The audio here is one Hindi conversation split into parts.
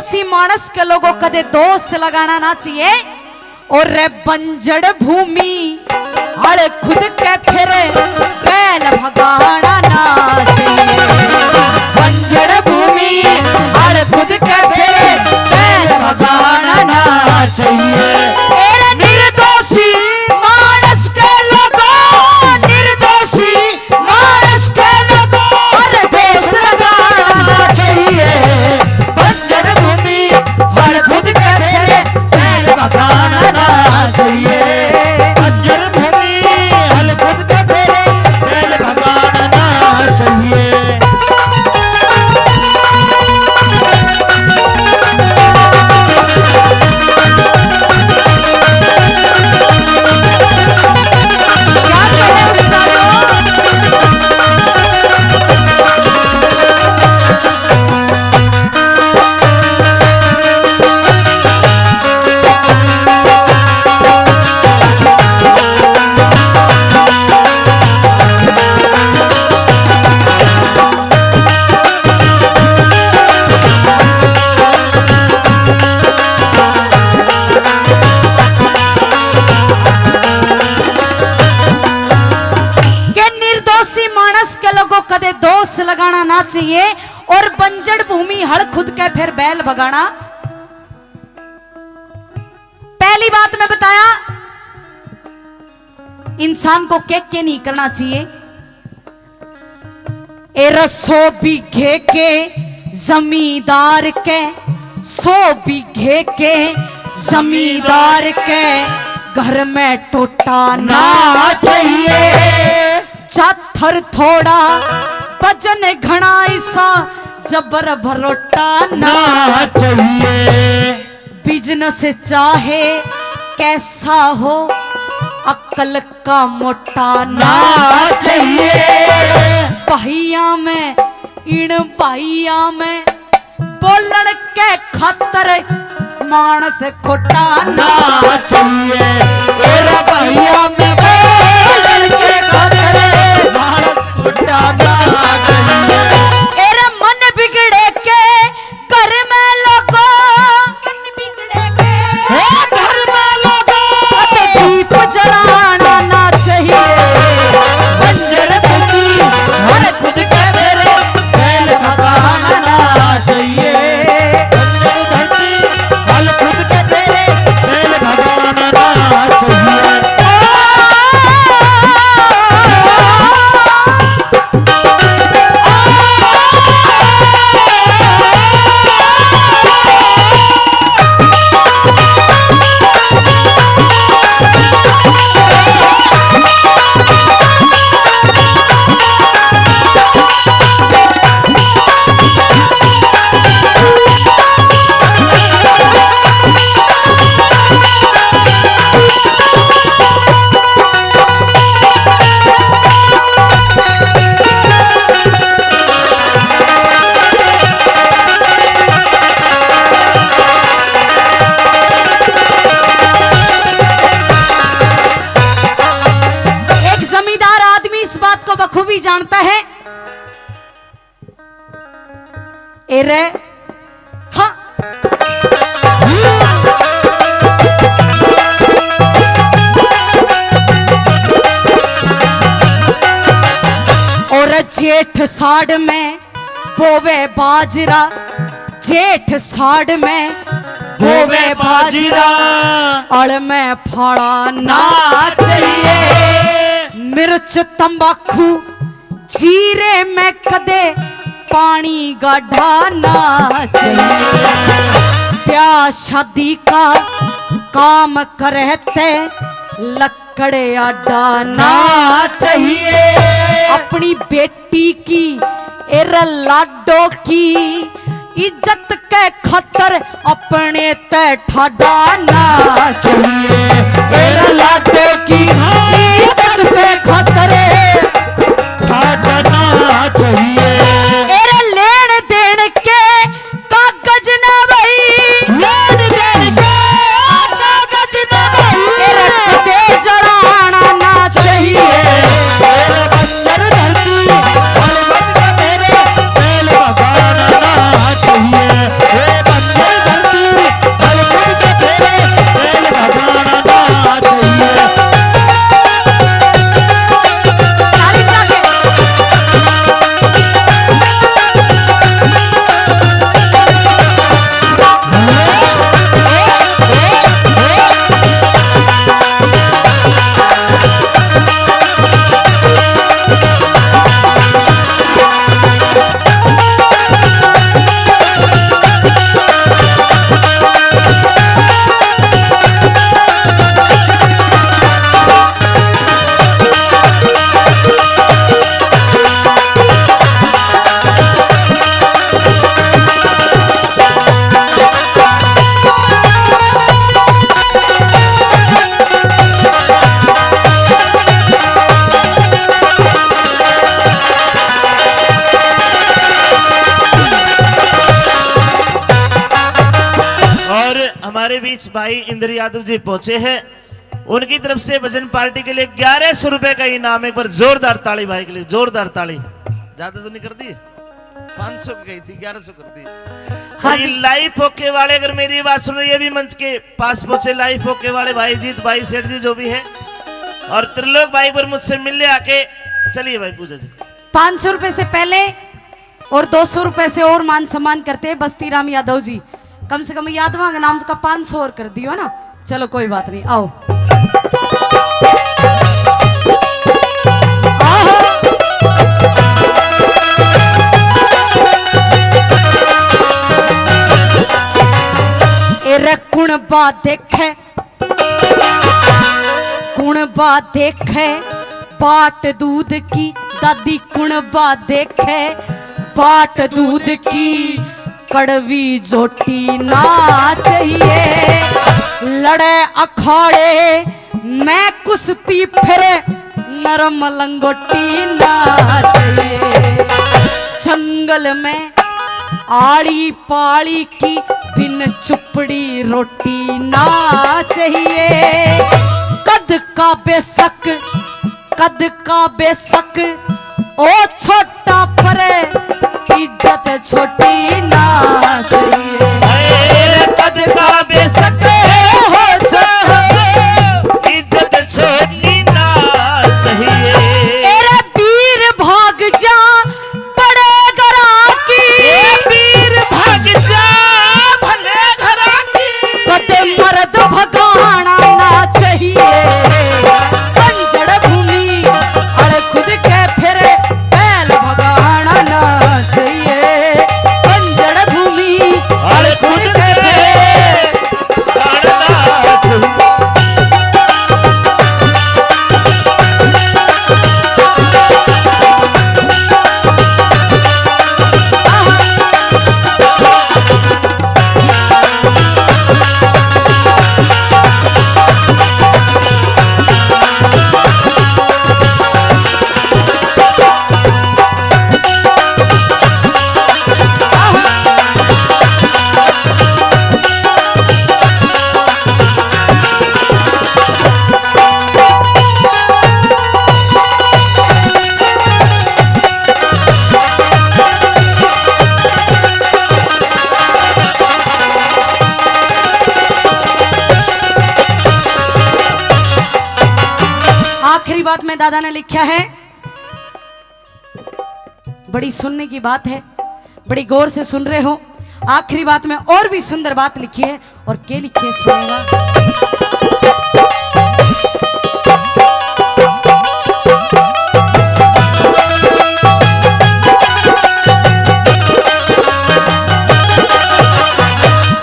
निर्दोषी मानस के लोगों कदे दोष लगाना ना चाहिए। और रे बंजड़ भूमि हल खुद के फिर बैल भगाना ना चाहिए। बंजड़ भूमि हल खुद के फिर बैल भगाना ना चाहिए। निर्दोषी मानस के लोगों, निर्दोषी मानस के लोगों हर दोष लगाना चाहिए। बंजड़ भूमि हल खुद के फिर बैल भगाना ना चाहिए। बंजर भूमि हल खुद के फिर बैल भगाना ना चाहिए। क्या कहें उस्तादों? कदे दोष लगाना ना चाहिए। और बंजड़ भूमि हल खुद के फिर बैल भगाना। पहली बात मैं बताया, इंसान को के नहीं करना चाहिए। ए रसो बीघे के जमींदार के, 100 बीघे के जमींदार के घर में टोटा ना चाहिए। चाथर थोड़ा वजन घना सा जबर भरोटा ना चाहिए। बिजनेस चाहे कैसा हो अक्ल का मोटा ना चाहिए। पहिया में इन पहिया में बोलन के खातर मानस खोटा ना चाहिए। तेरा पहिया में बोलन के खातर मानस खोटा ना चाहिए। एरे मन बिगड़े के घर में लोगो, मन बिगड़े के घर में लोगो दीप जलाना ना चाहिए। बंजर भूमि हर खुद के मेरे बैल भगाना ना चाहिए। बंजर भूमि हर खुद के मेरे बैल भगाना ना चाहिए। बखूबी जानता है। एरे हाँ और जेठ साढ़ में बोवे बाजरा, जेठ साढ़ में बोवे बाजरा अड़ में फाड़ा ना चाहिए। मिर्च तंबाकू जीरे में कदे पानी गाढ़ा ना चाहिए। ब्याह शादी का काम करते लकड़े डाना चाहिए। अपनी बेटी की एरा लाडो की इज्जत के खातर अपने ते ठाडा ना चाहिए। एरा लाडो की इज्जत के खातर ठाडा ना चाहिए। एरा लेन देन के कागज ना भाई, लेन देन के कागज ना भाई, एरा कदे जलाना ना चाहिए। तेरा बंदर धरती और बंद मेरे बैल भगाना ना चाहिए। ए बंदर हमारे बीच भाई इंद्र यादव जी पहुंचे हैं। उनकी तरफ से भजन पार्टी के लिए 1100 रुपए का इनाम। एक बार जोरदार ताली भाई के लिए, जोरदार ताली। ज्यादा तो नहीं कर दी, 500 की गई थी, 1100 कर दी। हाँ और ये लाइव होके वाले, अगर मेरी बात सुन रही है, भी मंच के पास पहुंचे लाइव होके वाले भाई जीत भाई सेठ जी जो भी है, और त्रिलोक भाई पर मुझसे मिलने आके चलिए भाई पूजा जी। 500 रुपए से पहले और 200 रुपए से और मान सम्मान करते हैं बस्ती राम यादव जी। कम से कम यादव के नाम का 500 और कर दियो ना। चलो कोई बात नहीं, आओ। एरे कुणबा देखे, कुणबा देखे बाट दूध की, दादी कुणबा देखे बाट दूध की, कड़वी जोटी ना चाहिए। लड़े अखाड़े मैं कुश्ती फिरे, नरम लंगोटी ना चाहिए। जंगल में आड़ी पाड़ी की, बिन चुपड़ी रोटी ना चाहिए। कद का बेशक, कद का बेशक ओ छोटा परे, इज्जत छोटी ना चाहिए। कद का बेशक हो छोटा, इज्जत छोटी ना चाहिए। तेरे वीर भाग जा बड़े घरा की, वीर भाग जा भले घरा की, कदे मर्द भगाना ना चाहिए। बंजर भूमि अड़ खुद के फिरे, बैल भगाना ना चाहिए। बंजर भूमि अड़ खुद के गाना चाहिए। आखिरी बात में दादा ने लिखा है, बड़ी सुनने की बात है, बड़ी गौर से सुन रहे हो। आखिरी बात में और भी सुंदर बात लिखी है, और क्या लिखी है सुनेगा।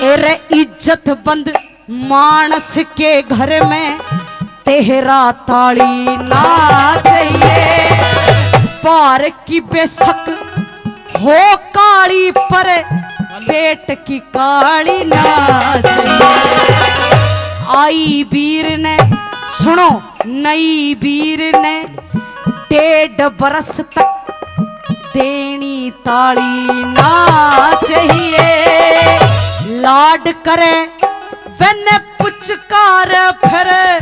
एरे इज्जत बंद मानस के घर में, तेहरा ताली ना चाहिए। पार की बेशक हो काली, पर पेट की काली ना चाहिए। आई वीर ने सुनो, नई वीर ने 1.5 बरस तक देनी ताली ना चाहिए। लाड करे वने पुचकार फिरे,